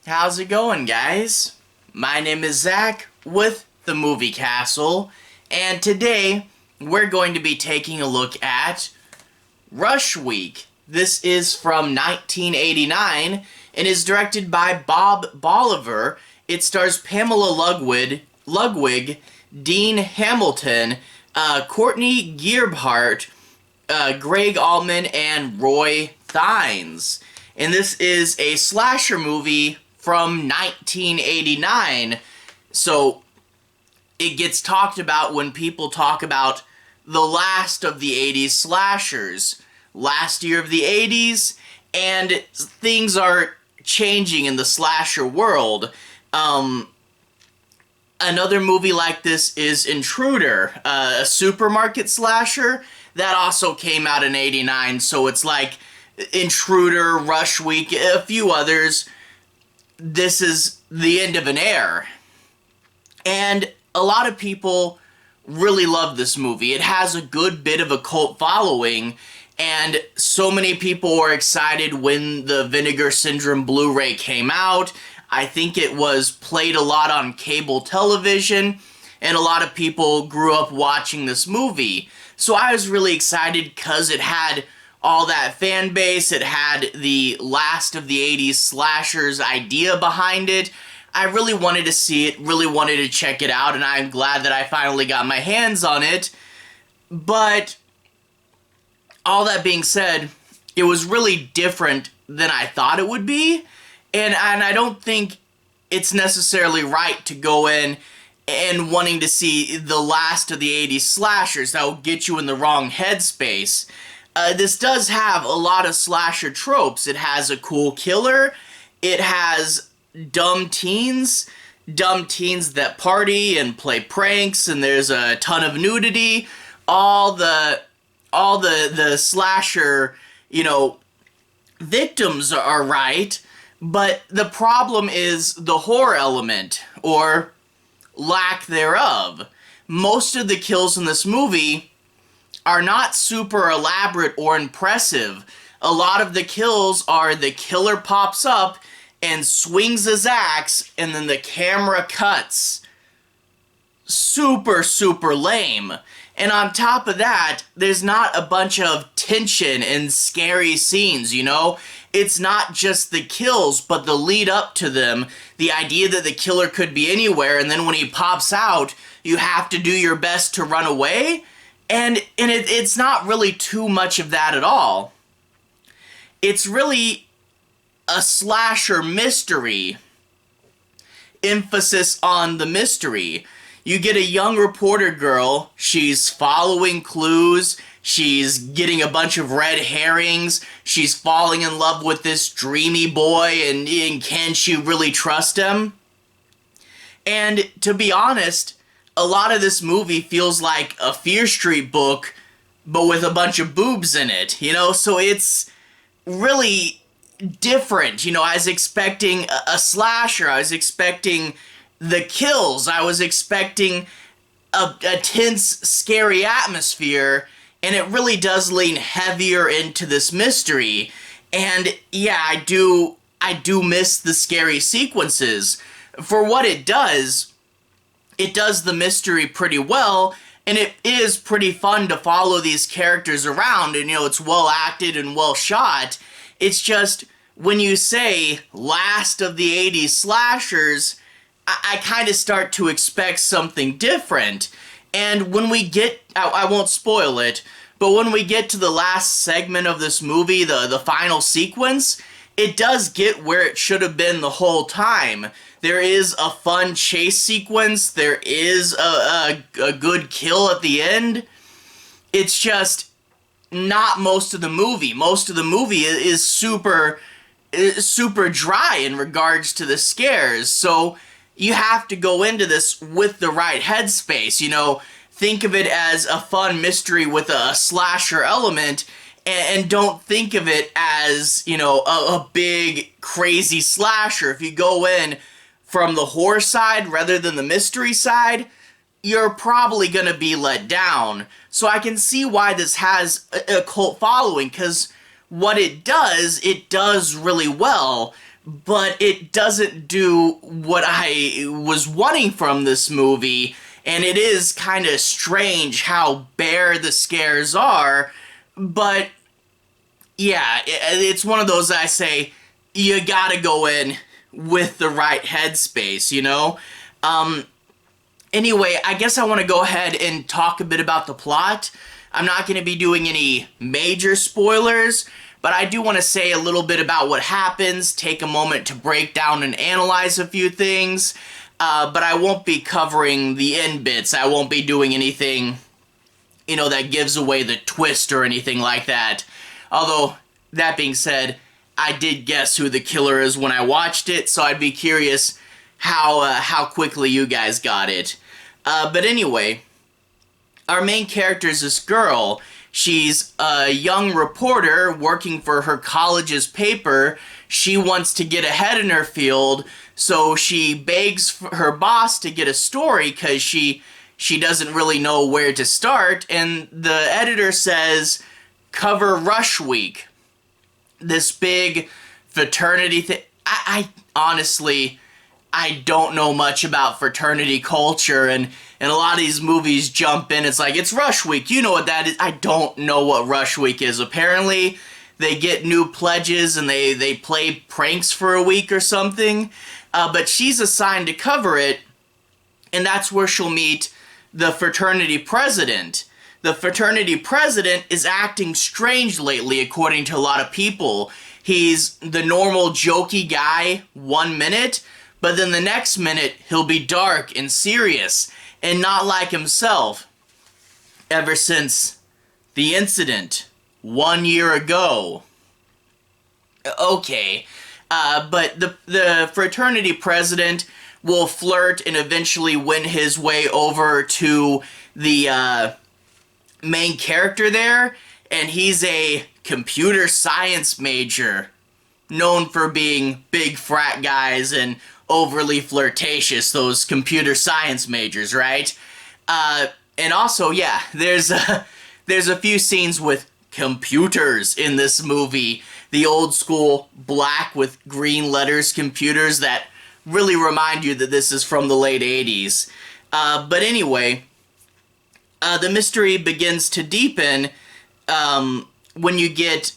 How's it going, guys? My name is Zach with the Movie Castle, and today we're going to be taking a look at Rush Week. This is from 1989 and is directed by Bob Bralver. It stars Pamela Ludwig, Dean Hamilton, Courtney Gebhart, Gregg, Allman, and Roy Thines. And this is a slasher movie from 1989. So it gets talked about when people talk about the last of the 80s slashers. Last year of the 80s, and things are changing in the slasher world. Another movie like this is Intruder, a supermarket slasher that also came out in 89, so it's like Intruder, Rush Week, a few others. This is the end of an era. And a lot of people really love this movie. It has a good bit of a cult following, and so many people were excited when the Vinegar Syndrome Blu-ray came out. I think it was played a lot on cable television, and a lot of people grew up watching this movie. So I was really excited because it had all that fan base, it had the last of the 80s slashers idea behind it. I really wanted to see it, really wanted to check it out, and I'm glad that I finally got my hands on it. But all that being said, it was really different than I thought it would be, and I don't think it's necessarily right to go in and wanting to see the last of the 80s slashers. That will get you in the wrong headspace. This does have a lot of slasher tropes. It has a cool killer, it has dumb teens that party and play pranks, and there's a ton of nudity. All the slasher, victims are right, but the problem is the horror element, or lack thereof. Most of the kills in this movie are not super elaborate or impressive. A lot of the kills are the killer pops up and swings his axe, and then the camera cuts. Super, super lame. And on top of that, there's not a bunch of tension and scary scenes, It's not just the kills, but the lead up to them. The idea that the killer could be anywhere, and then when he pops out, you have to do your best to run away. And it's not really too much of that at all. It's really a slasher mystery. Emphasis on the mystery. You get a young reporter girl, she's following clues, she's getting a bunch of red herrings, she's falling in love with this dreamy boy, and can she really trust him? And to be honest, a lot of this movie feels like a Fear Street book, but with a bunch of boobs in it, So it's really different, I was expecting a slasher, I was expecting the kills, I was expecting a tense, scary atmosphere, and it really does lean heavier into this mystery. And yeah, I do miss the scary sequences. For what it does the mystery pretty well, and it is pretty fun to follow these characters around, and it's well acted and well shot. It's just, when you say last of the 80s slashers, I kind of start to expect something different. And when we get, I won't spoil it, but when we get to the last segment of this movie, the final sequence, it does get where it should have been the whole time. There is a fun chase sequence, there is a good kill at the end. It's just not most of the movie. Most of the movie is super dry in regards to the scares, so you have to go into this with the right headspace, Think of it as a fun mystery with a slasher element, and don't think of it as, a big, crazy slasher. If you go in from the horror side rather than the mystery side, you're probably going to be let down. So I can see why this has a cult following, because what it does really well, but it doesn't do what I was wanting from this movie, and it is kind of strange how bare the scares are, but yeah, it's one of those that I say, you gotta go in with the right headspace, you know? Anyway, I guess I want to go ahead and talk a bit about the plot. I'm not going to be doing any major spoilers, but I do want to say a little bit about what happens, take a moment to break down and analyze a few things, but I won't be covering the end bits. I won't be doing anything, that gives away the twist or anything like that. Although, that being said, I did guess who the killer is when I watched it, so I'd be curious how quickly you guys got it. But anyway, our main character is this girl. She's a young reporter working for her college's paper. She wants to get ahead in her field, so she begs her boss to get a story because she doesn't really know where to start, and the editor says, cover Rush Week. This big fraternity thing. I honestly, I don't know much about fraternity culture, and a lot of these movies jump in, it's like, it's Rush Week, you know what that is. I don't know what Rush Week is. Apparently, they get new pledges and they play pranks for a week or something, but she's assigned to cover it, and that's where she'll meet the fraternity president. The fraternity president is acting strange lately, according to a lot of people. He's the normal jokey guy 1 minute, but then the next minute he'll be dark and serious and not like himself. Ever since the incident 1 year ago. Okay, but the fraternity president will flirt and eventually win his way over to the main character there, and he's a computer science major, known for being big frat guys and overly flirtatious, those computer science majors, right? And also, yeah, there's a few scenes with computers in this movie. The old school black with green letters computers that really remind you that this is from the late 80s. But anyway, the mystery begins to deepen when you get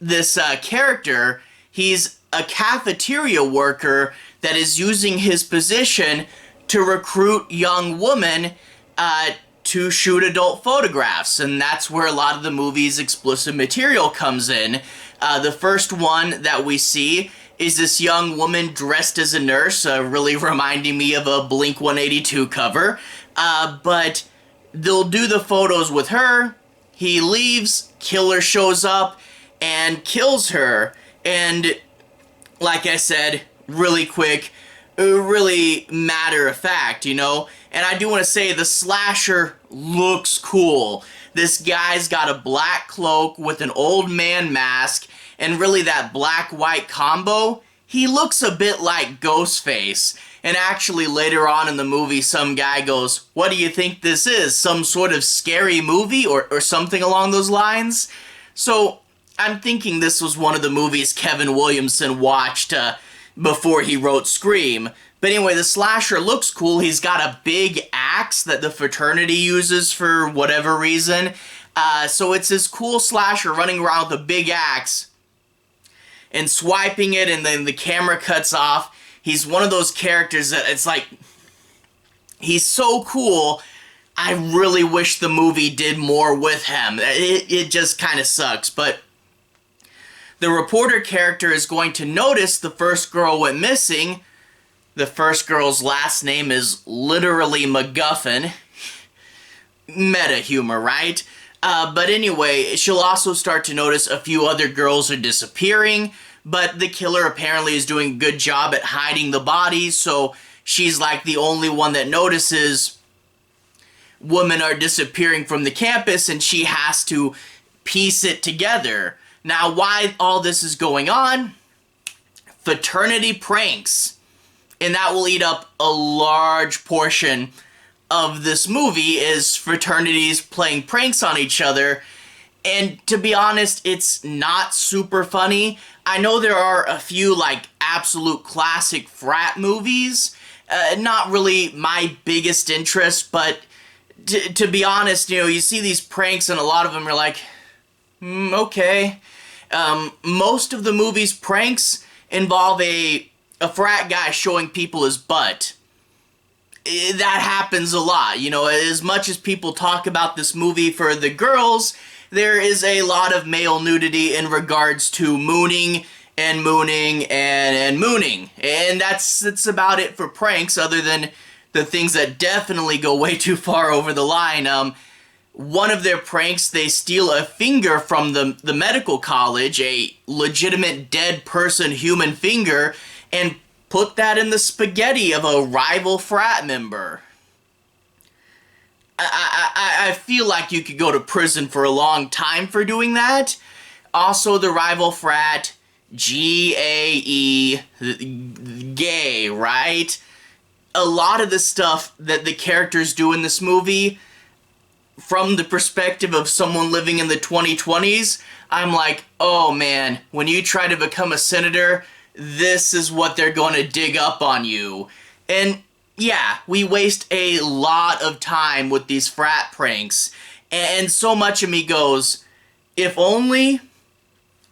this character. He's a cafeteria worker that is using his position to recruit young women to shoot adult photographs, and that's where a lot of the movie's explicit material comes in. The first one that we see is this young woman dressed as a nurse, really reminding me of a Blink-182 cover, but they'll do the photos with her. He leaves, killer shows up and kills her, and like I said, really quick, really matter of fact, and I do want to say the slasher looks cool. This guy's got a black cloak with an old man mask, and really that black-white combo, he looks a bit like Ghostface. And actually later on in the movie, some guy goes, what do you think this is? Some sort of scary movie or something along those lines? So I'm thinking this was one of the movies Kevin Williamson watched before he wrote Scream. But anyway, the slasher looks cool. He's got a big axe that the fraternity uses for whatever reason. So it's this cool slasher running around with a big axe and swiping it, and then the camera cuts off. He's one of those characters that it's like, he's so cool. I really wish the movie did more with him. It just kind of sucks, but the reporter character is going to notice the first girl went missing. The first girl's last name is literally MacGuffin. Meta humor, right? But anyway, she'll also start to notice a few other girls are disappearing, but the killer apparently is doing a good job at hiding the bodies, so she's like the only one that notices women are disappearing from the campus, and she has to piece it together. Now, why all this is going on? Fraternity pranks. And that will eat up a large portion of this movie, is fraternities playing pranks on each other. And to be honest, it's not super funny. I know there are a few, like, absolute classic frat movies. Not really my biggest interest, but to be honest, you know, you see these pranks and a lot of them are like, okay. Most of the movie's pranks involve a frat guy showing people his butt. That happens a lot. You know, as much as people talk about this movie for the girls, there is a lot of male nudity in regards to mooning and mooning and mooning. And that's about it for pranks, other than the things that definitely go way too far over the line. One of their pranks, they steal a finger from the medical college, a legitimate dead person human finger, and put that in the spaghetti of a rival frat member. I feel like you could go to prison for a long time for doing that. Also, the rival frat, G-A-E, gay, right? A lot of the stuff that the characters do in this movie, from the perspective of someone living in the 2020s, I'm like, oh man, when you try to become a senator, this is what they're going to dig up on you. And yeah, we waste a lot of time with these frat pranks, and so much of me goes, if only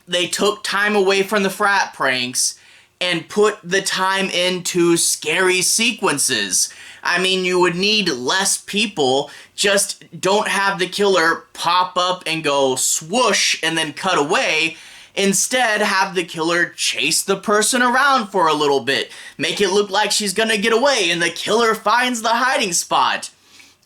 they took time away from the frat pranks and put the time into scary sequences. I mean, you would need less people. Just don't have the killer pop up and go swoosh and then cut away. Instead, have the killer chase the person around for a little bit. Make it look like she's gonna get away and the killer finds the hiding spot.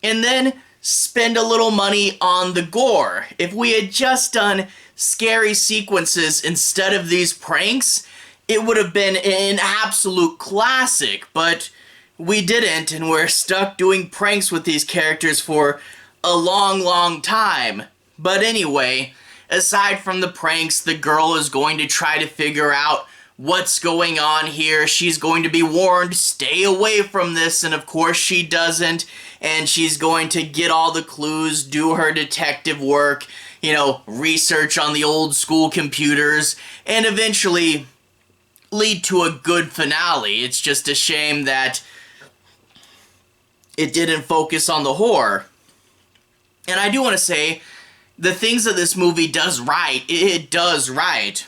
And then spend a little money on the gore. If we had just done scary sequences instead of these pranks, it would have been an absolute classic, but we didn't, and we're stuck doing pranks with these characters for a long, long time. But anyway, aside from the pranks, the girl is going to try to figure out what's going on here. She's going to be warned, stay away from this, and of course she doesn't, and she's going to get all the clues, do her detective work, you know, research on the old school computers, and eventually lead to a good finale. It's just a shame that it didn't focus on the horror. And I do want to say, the things that this movie does right, it does right.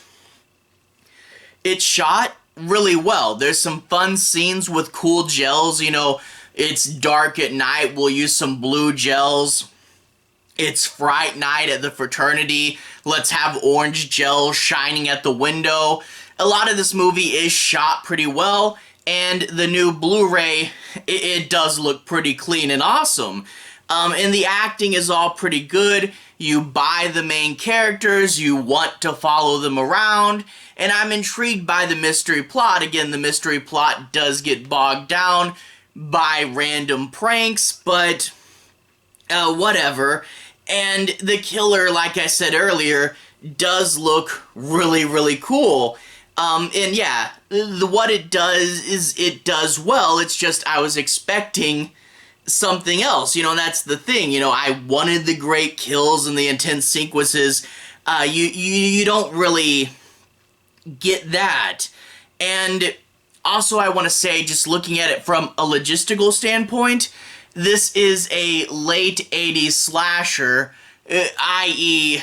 It's shot really well. There's some fun scenes with cool gels. You know, it's dark at night, we'll use some blue gels. It's Fright Night at the Fraternity, let's have orange gel shining at the window. A lot of this movie is shot pretty well, and the new Blu-ray, it does look pretty clean and awesome. And the acting is all pretty good. You buy the main characters, you want to follow them around, and I'm intrigued by the mystery plot. Again, the mystery plot does get bogged down by random pranks, but whatever. And the killer, like I said earlier, does look really, really cool. And yeah, what it does is it does well. It's just I was expecting something else, you know, and that's the thing. You know, I wanted the great kills and the intense sequences. You don't really get that. And also I want to say, just looking at it from a logistical standpoint, this is a late 80s slasher, i.e.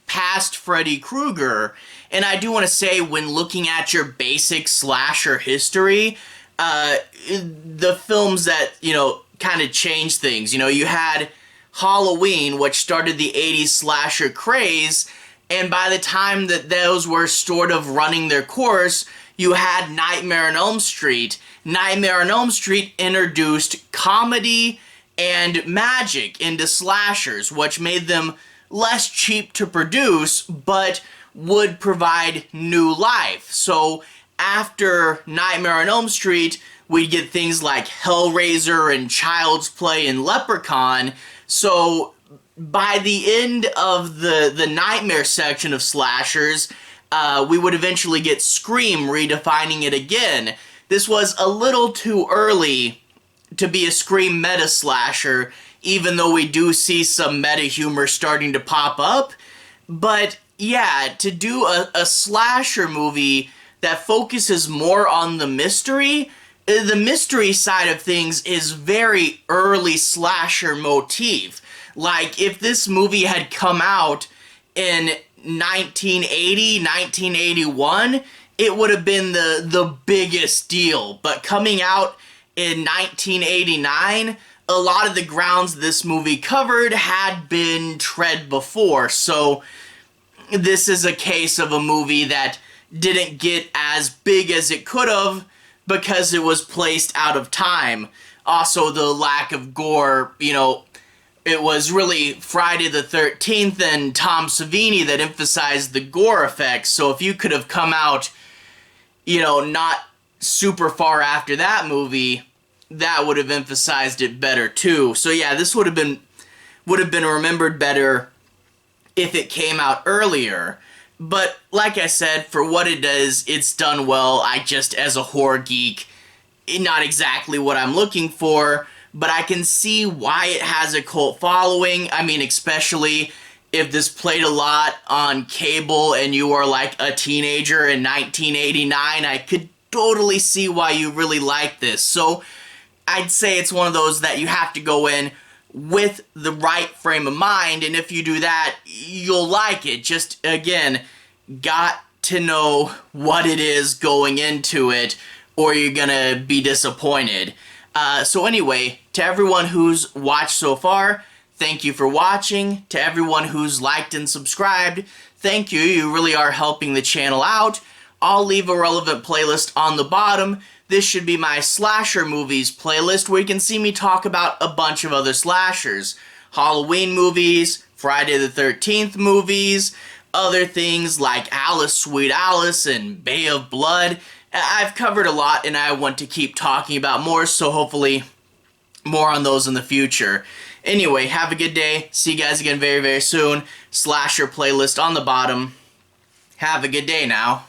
past Freddy Krueger. And I do want to say, when looking at your basic slasher history, the films that, you know, kind of changed things. You know, you had Halloween, which started the 80s slasher craze, and by the time that those were sort of running their course, you had Nightmare on Elm Street. Nightmare on Elm Street introduced comedy and magic into slashers, which made them less cheap to produce, but would provide new life. So after Nightmare on Elm Street, we'd get things like Hellraiser and Child's Play and Leprechaun. So by the end of the Nightmare section of slashers, we would eventually get Scream redefining it again. This was a little too early to be a Scream meta slasher, even though we do see some meta humor starting to pop up. But yeah, to do a slasher movie that focuses more on the mystery side of things is very early slasher motif. Like, if this movie had come out in 1980, 1981, it would have been the biggest deal. But coming out in 1989, a lot of the grounds this movie covered had been tread before. So this is a case of a movie that didn't get as big as it could have because it was placed out of time. Also, the lack of gore, you know, it was really Friday the 13th and Tom Savini that emphasized the gore effects. So if you could have come out, you know, not super far after that movie, that would have emphasized it better too. So yeah, this would have been remembered better if it came out earlier. But like I said, for what it does, it's done well. I just, as a horror geek, not exactly what I'm looking for, but I can see why it has a cult following. I mean, especially if this played a lot on cable and you are like a teenager in 1989, I could totally see why you really like this. So I'd say it's one of those that you have to go in with the right frame of mind, and if you do that, you'll like it. Just, again, got to know what it is going into it, or you're gonna be disappointed. So anyway, to everyone who's watched so far, thank you for watching. To everyone who's liked and subscribed, thank you. You really are helping the channel out. I'll leave a relevant playlist on the bottom. This should be my slasher movies playlist, where you can see me talk about a bunch of other slashers. Halloween movies, Friday the 13th movies, other things like Alice, Sweet Alice, and Bay of Blood. I've covered a lot, and I want to keep talking about more, so hopefully more on those in the future. Anyway, have a good day. See you guys again very, very soon. Slasher playlist on the bottom. Have a good day now.